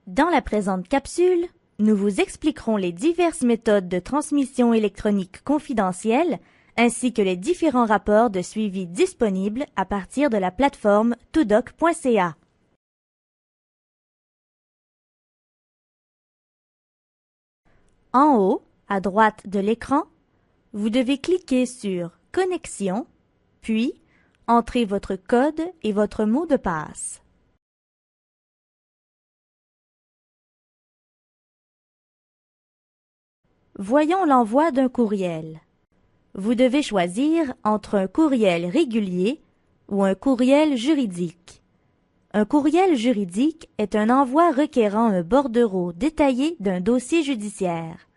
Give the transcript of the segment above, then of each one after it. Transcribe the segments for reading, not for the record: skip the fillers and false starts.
Dans la présente capsule, nous vous expliquerons les diverses méthodes de transmission électronique confidentielle ainsi que les différents rapports de suivi disponibles à partir de la plateforme todoc.ca. En haut, à droite de l'écran, vous devez cliquer sur « Connexion », puis entrez votre code et votre mot de passe. Voyons l'envoi d'un courriel. Vous devez choisir entre un courriel régulier ou un courriel juridique. Un courriel juridique est un envoi requérant un bordereau détaillé d'un dossier judiciaire.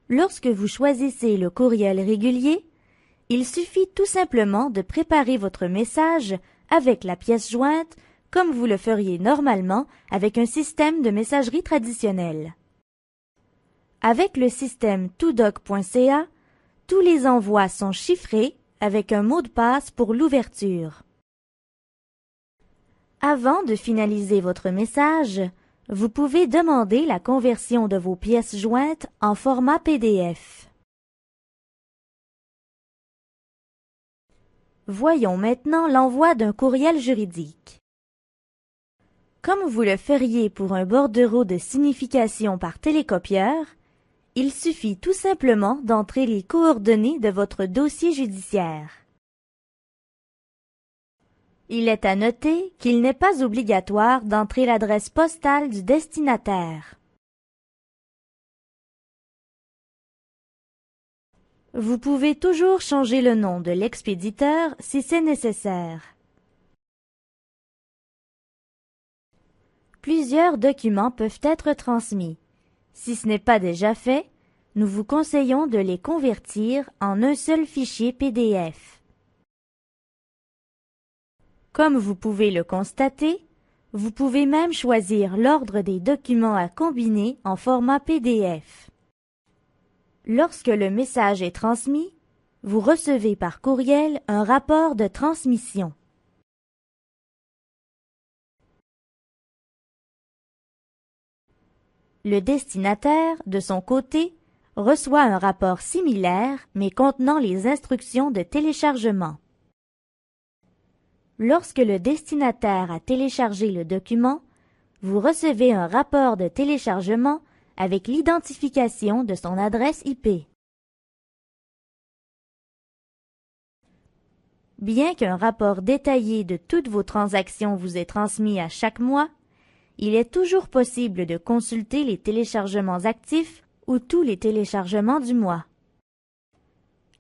Lorsque vous choisissez le courriel régulier, il suffit tout simplement de préparer votre message avec la pièce jointe comme vous le feriez normalement avec un système de messagerie traditionnel. Avec le système todoc.ca, tous les envois sont chiffrés avec un mot de passe pour l'ouverture. Avant de finaliser votre message, vous pouvez demander la conversion de vos pièces jointes en format PDF. Voyons maintenant l'envoi d'un courriel juridique. Comme vous le feriez pour un bordereau de signification par télécopieur, il suffit tout simplement d'entrer les coordonnées de votre dossier judiciaire. Il est à noter qu'il n'est pas obligatoire d'entrer l'adresse postale du destinataire. Vous pouvez toujours changer le nom de l'expéditeur si c'est nécessaire. Plusieurs documents peuvent être transmis. Si ce n'est pas déjà fait, nous vous conseillons de les convertir en un seul fichier PDF. Comme vous pouvez le constater, vous pouvez même choisir l'ordre des documents à combiner en format PDF. Lorsque le message est transmis, vous recevez par courriel un rapport de transmission. Le destinataire, de son côté, reçoit un rapport similaire mais contenant les instructions de téléchargement. Lorsque le destinataire a téléchargé le document, vous recevez un rapport de téléchargement avec l'identification de son adresse IP. Bien qu'un rapport détaillé de toutes vos transactions vous est transmis à chaque mois, il est toujours possible de consulter les téléchargements actifs ou tous les téléchargements du mois.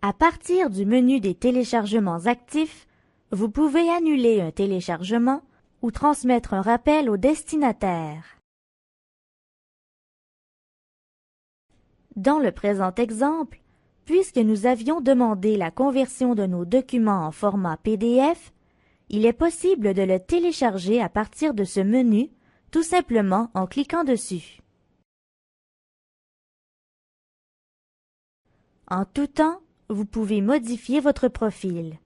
À partir du menu des téléchargements actifs, vous pouvez annuler un téléchargement ou transmettre un rappel au destinataire. Dans le présent exemple, puisque nous avions demandé la conversion de nos documents en format PDF, il est possible de le télécharger à partir de ce menu, tout simplement en cliquant dessus. En tout temps, vous pouvez modifier votre profil.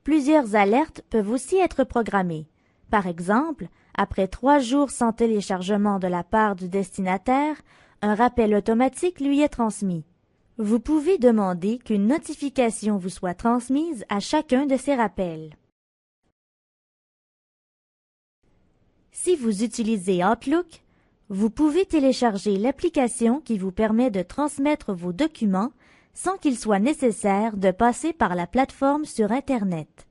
Plusieurs alertes peuvent aussi être programmées. Par exemple, après 3 jours sans téléchargement de la part du destinataire, un rappel automatique lui est transmis. Vous pouvez demander qu'une notification vous soit transmise à chacun de ces rappels. Si vous utilisez Outlook, vous pouvez télécharger l'application qui vous permet de transmettre vos documents sans qu'il soit nécessaire de passer par la plateforme sur Internet.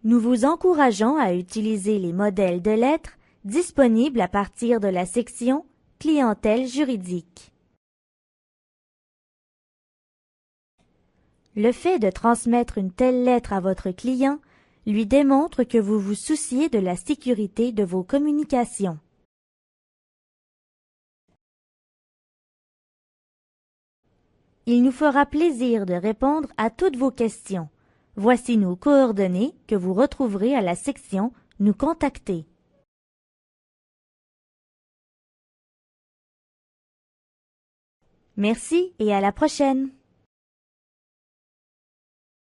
Nous vous encourageons à utiliser les modèles de lettres disponibles à partir de la section Clientèle juridique. Le fait de transmettre une telle lettre à votre client lui démontre que vous vous souciez de la sécurité de vos communications. Il nous fera plaisir de répondre à toutes vos questions. Voici nos coordonnées que vous retrouverez à la section « Nous contacter ». Merci et à la prochaine!